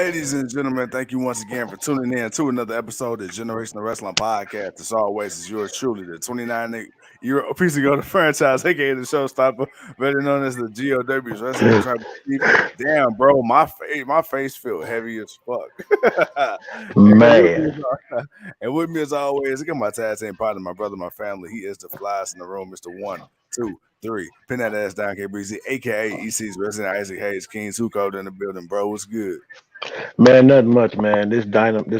Ladies and gentlemen, thank you once again for tuning in to another episode of the Generational Wrestling Podcast. As always, is yours truly, the 29-year piece of the franchise, aka the showstopper, better known as the GOW's Wrestling Tribal Chief. Damn, bro, my face feel heavy as fuck. and, with me, Man, and with me as always, I got my tag team partner, my brother, my family. He is the flyest in the room, Mr. 1, 2, 3. Pin that ass down, KBZ, aka EC's Resident Isaac Hayes Kings. Who code in the building, bro? What's good? man, nothing much, man. This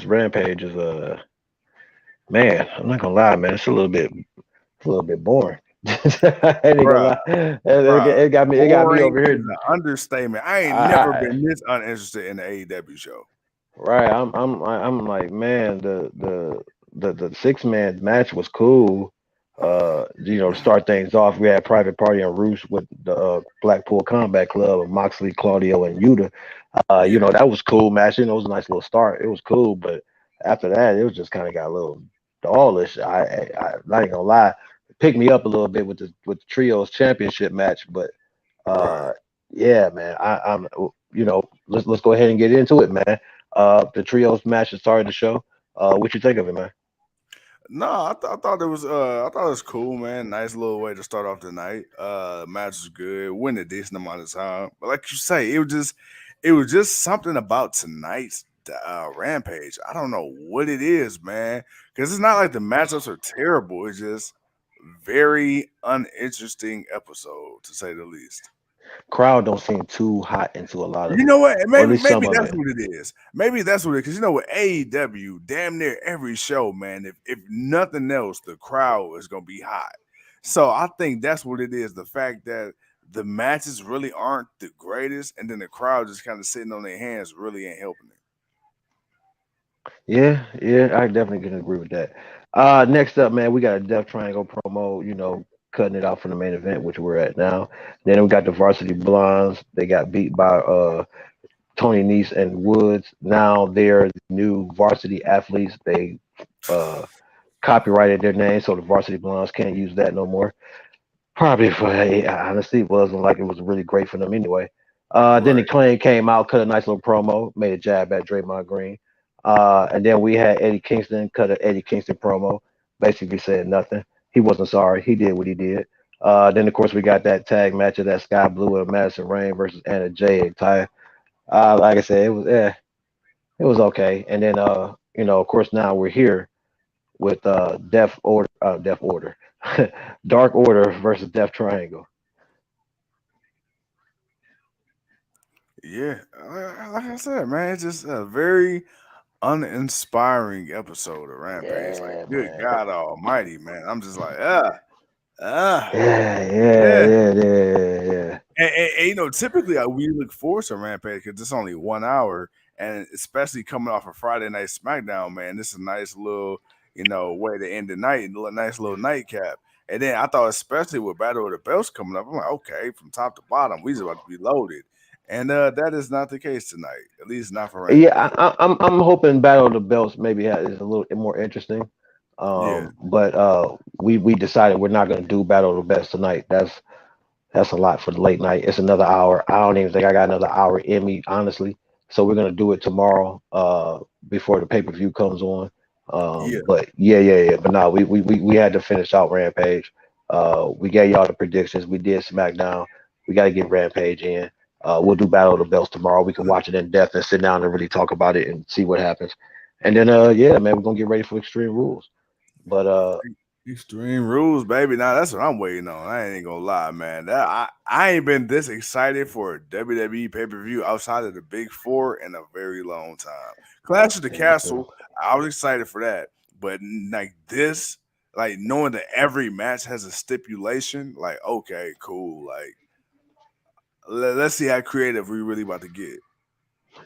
rampage is man. I'm not gonna lie, man. It's a little bit boring. I ain't gonna Bruh, lie. It, bruh. it got me Boring over is here. an understatement. I ain't never I been this uninterested in the AEW show. right. I'm like, man. The 6 man match was cool. To start things off, we had Private Party and Roosh with the Blackpool Combat Club of Moxley, Claudio, and Yuta. Yeah, That was cool match. It was a nice little start. It was cool, but after that, it was just kind of got a little dollish. I not even gonna lie, it picked me up a little bit with the trios championship match, but right. uh, yeah, man, let's go ahead and get into it, man. The trios match that started the show. What you think of it, man? No, I thought it was I thought it was cool, man. Nice little way to start off the night. Match was good, went a decent amount of time. But like you say, it was just something about tonight's rampage. I don't know what it is, man. Because it's not like the matchups are terrible. It's just very uninteresting episode to say the least. Crowd don't seem too hot into a lot of You it, know what? or at Maybe least some maybe of that's it. what it is. Maybe that's what it is. Because you know what, AEW, damn near every show, man. If nothing else, the crowd is gonna be hot. So I think that's what it is. The fact that the matches really aren't the greatest, and then the crowd just kind of sitting on their hands really ain't helping it. Yeah, yeah, I definitely can agree with that. Next up, man, we got a Death Triangle promo. Cutting it out from the main event, which we're at now. Then we got the Varsity Blondes. They got beat by Tony Nese and Woods. Now they're the new varsity athletes. They uh copyrighted their name, so the Varsity Blondes can't use that no more. Probably for honestly, it wasn't like it was really great for them anyway. Then the Right. Quen came out, cut a nice little promo, made a jab at Draymond Green. And then we had Eddie Kingston cut a Eddie Kingston promo, basically said nothing. He wasn't sorry. He did what he did. Then of course we got that tag match of that Sky Blue and Madison Rayne versus Anna Jay and Ty. Like I said, it was okay. And then of course now we're here with Death Order, Dark Order versus Death Triangle. Yeah. Like I said, man, it's just a very uninspiring episode of Rampage. Like, Yeah, good man. God Almighty, man. I'm just like, ah. Yeah, yeah, Yeah. yeah, yeah, yeah. Typically we look forward to Rampage because it's only 1 hour, and especially coming off a Friday night SmackDown, man, this is a nice little, way to end the night, and a nice little nightcap. And then I thought, especially with Battle of the Belts coming up, I'm like, okay, from top to bottom, we just about to be loaded, and that is not the case tonight, at least not for Yeah, Rampage. I'm hoping Battle of the Belts maybe is a little more interesting. Yeah, But we decided we're not going to do Battle of the Belts tonight. That's a lot for the late night. It's another hour. I don't even think I got another hour in me, honestly. So we're gonna do it tomorrow, before the pay-per-view comes on. yeah, But yeah. But no, we had to finish out Rampage. We gave y'all the predictions. We did SmackDown. We got to get Rampage in. We'll do Battle of the Belts tomorrow. We can watch it in depth and sit down and really talk about it and see what happens. And then yeah, man, we're gonna get ready for Extreme Rules. But Extreme Rules, baby. Now that's what I'm waiting on. I ain't gonna lie, man. I ain't been this excited for a WWE pay per view outside of the Big Four in a very long time. Clash of the yeah, me too. Castle, I was excited for that, but like this, like knowing that every match has a stipulation, like okay, cool. Like let's see how creative we really about to get.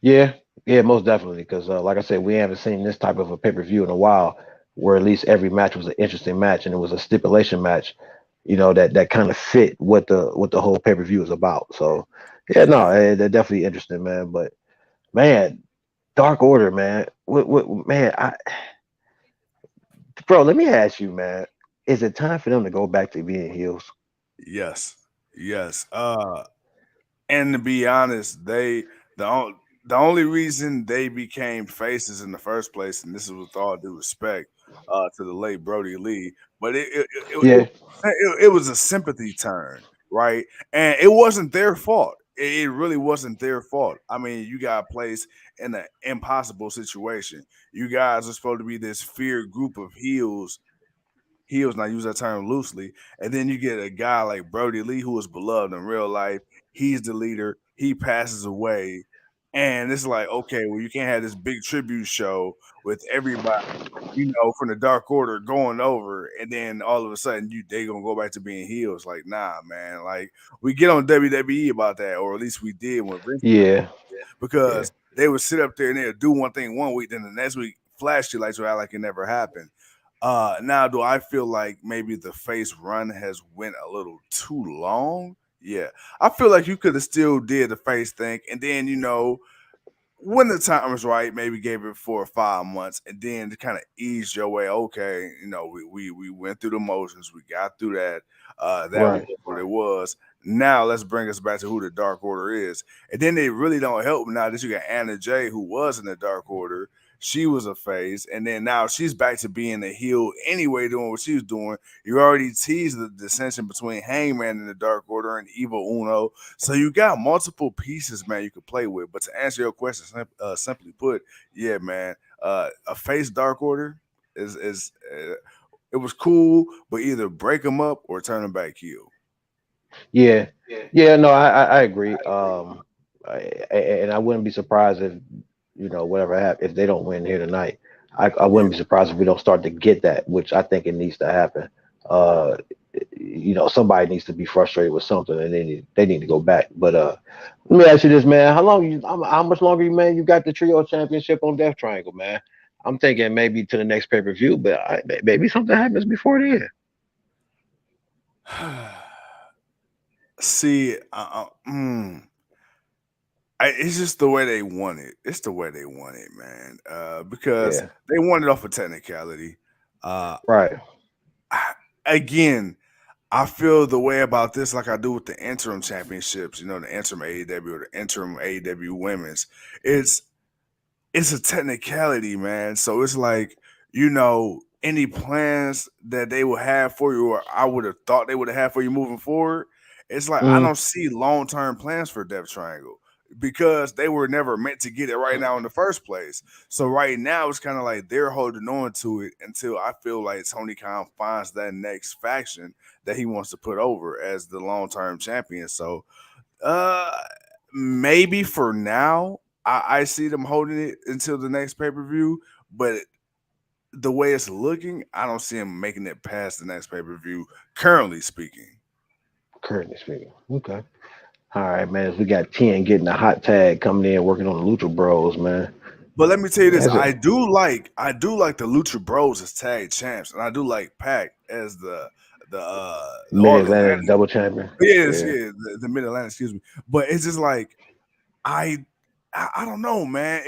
Yeah, yeah, most definitely. Because like I said, we haven't seen this type of a pay per view in a while, where at least every match was an interesting match and it was a stipulation match. That kind of fit what the whole pay per view is about. So yeah, no, Yeah. they're definitely interesting, man. But man, Dark Order, man. What man? Bro, let me ask you, man. Is it time for them to go back to being heels? Yes. Yes. And to be honest, they the the only reason they became faces in the first place, and this is with all due respect to the late Brody Lee, but Yeah, it was a sympathy turn, right? And it wasn't their fault. It really wasn't their fault. I mean, you got placed in an impossible situation. You guys are supposed to be this feared group of heels, and I use that term loosely. And then you get a guy like Brody Lee, who is beloved in real life. He's the leader. He passes away. And it's like, okay, well, you can't have this big tribute show with everybody, from the Dark Order going over, and then all of a sudden they gonna go back to being heels. Like, nah, man. Like, we get on WWE about that, or at least we did when Vince, yeah, yeah, because they would sit up there and they'd do one thing one week, then the next week flash your lights would act like it never happened. Now do I feel like maybe the face run has went a little too long? Yeah. I feel like you could have still did the face thing, and then when the time was right, maybe gave it 4 or 5 months, and then to kind of ease your way. Okay, we went through the motions, we got through that. That was right. what it was. Now let's bring us back to who the Dark Order is, and then they really don't help now that you got Anna Jay, who was in the Dark Order. She was a face, and then now she's back to being a heel anyway, doing what she was doing. You already teased the dissension between Hangman and the Dark Order and Evil Uno, so you got multiple pieces, man, you could play with. But to answer your question, simply put, yeah, man, a face Dark Order is it was cool, but either break them up or turn them back heel. Yeah, yeah. No, I agree. And I wouldn't be surprised if whatever happens if they don't win here tonight. I Yeah, wouldn't be surprised if we don't start to get that, which I think it needs to happen. Uh, somebody needs to be frustrated with something, and they need to go back. But let me ask you this, man: how much longer, man? You got the trio championship on Death Triangle, man? I'm thinking maybe to the next pay per view, but maybe something happens before then. see, it's just the way they want it. It's the way they want it, man. Because Yeah, they want it off of technicality. Uh, right. again, I feel the way about this like I do with the interim championships. The interim AEW or the interim AEW women's. It's it's a technicality, man. So it's like, any plans that they will have for you, or I would have thought they would have had for you moving forward. It's like I Mm, don't see long term plans for Death Triangle because they were never meant to get it right now in the first place. So right now it's kind of like they're holding on to it until I feel like Tony Khan finds that next faction that he wants to put over as the long term champion. So uh, maybe for now, I see them holding it until the next pay per view. But the way it's looking, I don't see them making it past the next pay per view. Currently speaking. currently speaking. Okay. All right, man. We got 10 getting a hot tag coming in, working on the Lucha Bros, man. But let me tell you this: That's it. I do like the Lucha Bros as tag champs, and I do like Pac as the Mid All Atlantic Atlantic. double champion. Yes, Yeah. yeah, the Mid Atlantic. Excuse me. But it's just like I I don't know, man.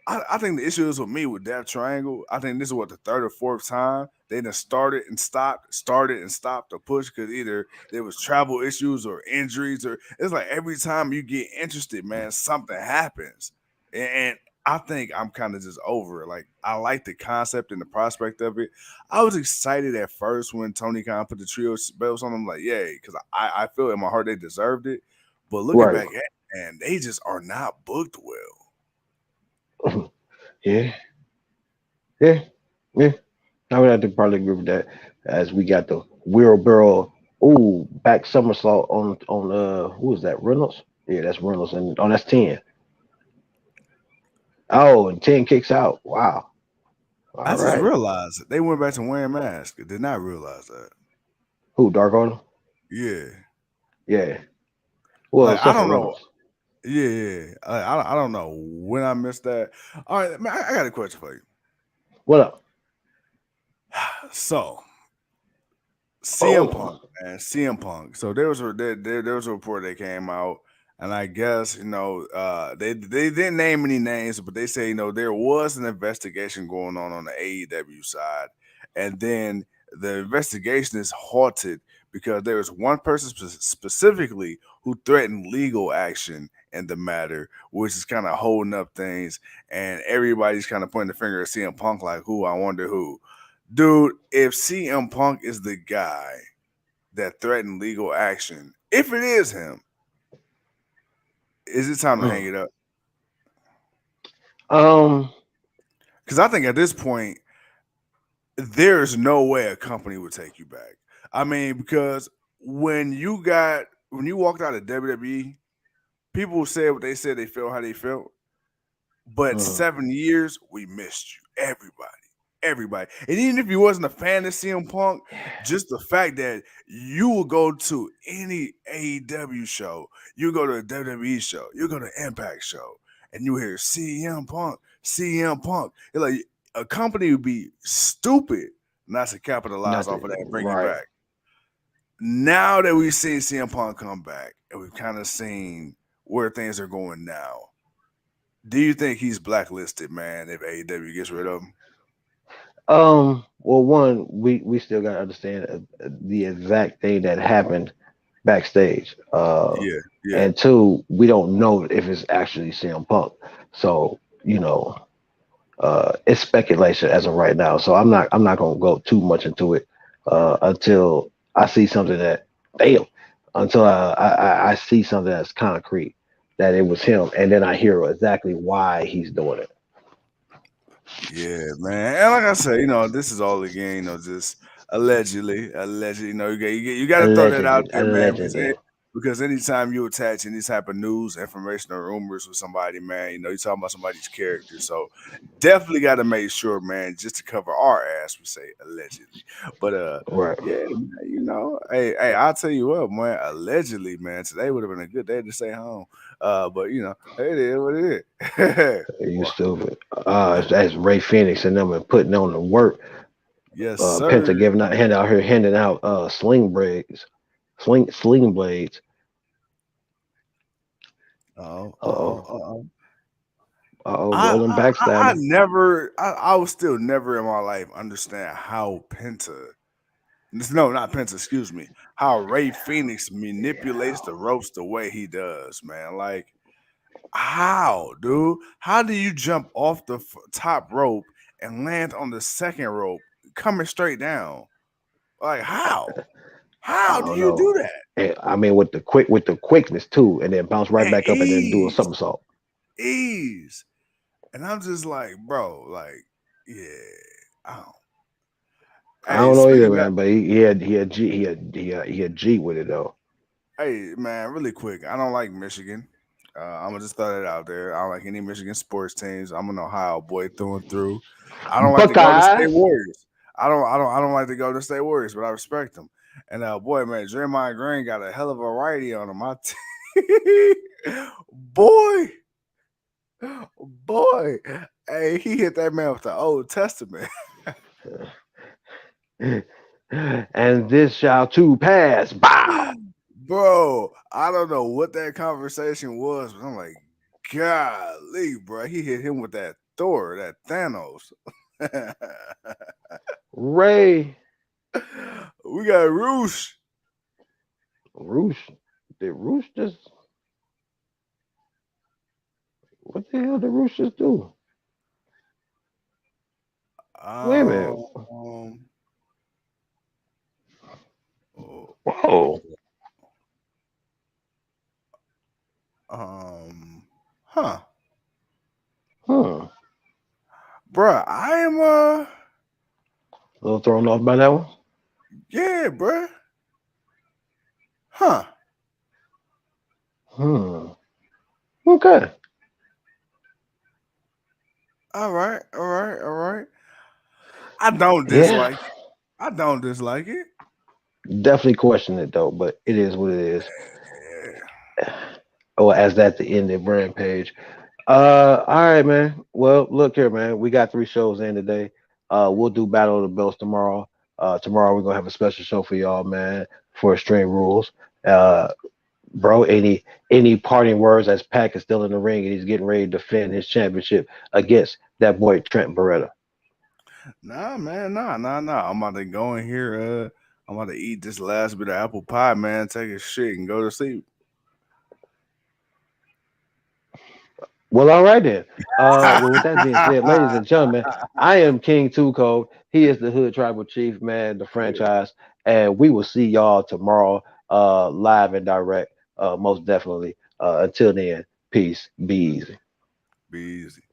I think the issue is with me with that triangle. I think this is what the third or fourth time they done started and stopped the push because either there was travel issues or injuries, or it's like every time you get interested, man, something happens. And I think I'm kind of just over it. Like I like the concept and the prospect of it. I was excited at first when Tony Khan put the trio belts on them, like, yay, because I feel in my heart they deserved it. But looking Right. back at it, man, they just are not booked well. Yeah. Yeah. Yeah. I would have to probably agree with that. As we got the wheelbarrow, ooh, back somersault on who was that? Reynolds? Yeah, that's Reynolds, and that's 10. Oh, and 10 kicks out. Wow. I All just right. realized it. They went back to wearing masks. I did not realize that. Who? Dark Order? Yeah, Yeah. Well, like I except for don't know. Reynolds. Yeah, yeah. I don't know when I missed that. All right, man. I got a question for you. What up? So CM Punk, Oh. man, CM Punk. So there was a report that came out, and I guess they didn't name any names, but they say there was an investigation going on the AEW side, and then the investigation is halted because there was one person specifically who threatened legal action in the matter, which is kind of holding up things, and everybody's kind of pointing the finger at CM Punk like, who? I wonder who. Dude, if CM Punk is the guy that threatened legal action, if it is him, is it time to hang it up? Because I think at this point, there's no way a company would take you back. I mean, because when you walked out of WWE, people said what they said, they felt how they felt. But 7 years, we missed you. Everybody. And even if you wasn't a fan of CM Punk, just the fact that you will go to any AEW show, you go to a WWE show, you go to Impact show, and you hear CM Punk. You're like, a company would be stupid not to capitalize off of that and bring you back. Now that we've seen CM Punk come back, and we've kind of seen where things are going now, do you think he's blacklisted, man, if AEW gets rid of him? Well, one, we still gotta understand the exact thing that happened backstage. Yeah. And two, we don't know if it's actually CM Punk. So, it's speculation as of right now. So I'm not gonna go too much into it until I see something until I see something that's concrete that it was him, and then I hear exactly why he's doing it. Yeah, man. And like I said, this is all again, just allegedly. You got to throw that out there, man, because anytime you attach any type of news, information, or rumors with somebody, man, you're talking about somebody's character. So definitely got to make sure, man, just to cover our ass, we say allegedly. But right. Yeah, man, hey, I'll tell you what, man, allegedly, man, today would have been a good day to stay home. But it is what it is. You stupid. That's Ray Phoenix and them and putting on the work. Yes, sir. Penta handing out sling blades. Rolling backstab. I will still never in my life understand how how Ray Phoenix manipulates the ropes the way he does, man. Like, how, dude? How do you jump off the top rope and land on the second rope coming straight down? Like, how? How do you do that? And, I mean, with the quickness too, and then bounce right back up and then do a somersault. Ease. And I'm just like, bro, like, yeah, I don't know either, man. But he had G with it though. Hey, man, really quick. I don't like Michigan. I'm gonna just throw that out there. I don't like any Michigan sports teams. I'm an Ohio boy through and through. I don't like the Golden State Warriors. I don't like the Golden State Warriors, but I respect them. And boy, man, Draymond Green got a hell of a righty on him. Boy, hey, he hit that man with the Old Testament. And this shall too pass. Bow. Bro, I don't know what that conversation was, but I'm like, golly, bro. He hit him with that Thor, that Thanos. Ray. We got Roosh. Did Roosh just... What the hell did Roosh just do? Wait a minute. Whoa. Bruh, I am a little thrown off by that one. Yeah, bruh. Okay. All right. I don't dislike it. I don't dislike it. Definitely question it though, but it is what it is. Oh, as that's the end of Rampage. All right, man. Well, look here, man. We got 3 shows in today. We'll do Battle of the Belts tomorrow. Tomorrow we're gonna have a special show for y'all, man, for Extreme Rules. Bro, any parting words as Pac is still in the ring and he's getting ready to defend his championship against that boy Trent Beretta? Nah, man, nah. I'm about to go in here. I'm about to eat this last bit of apple pie, man. Take a shit and go to sleep. Well, all right then. Well, with that being said, ladies and gentlemen, I am King Two Code. He is the Hood Tribal Chief, man, the Yeah, franchise, and we will see y'all tomorrow, live and direct, most definitely. Until then, peace, be easy. be easy.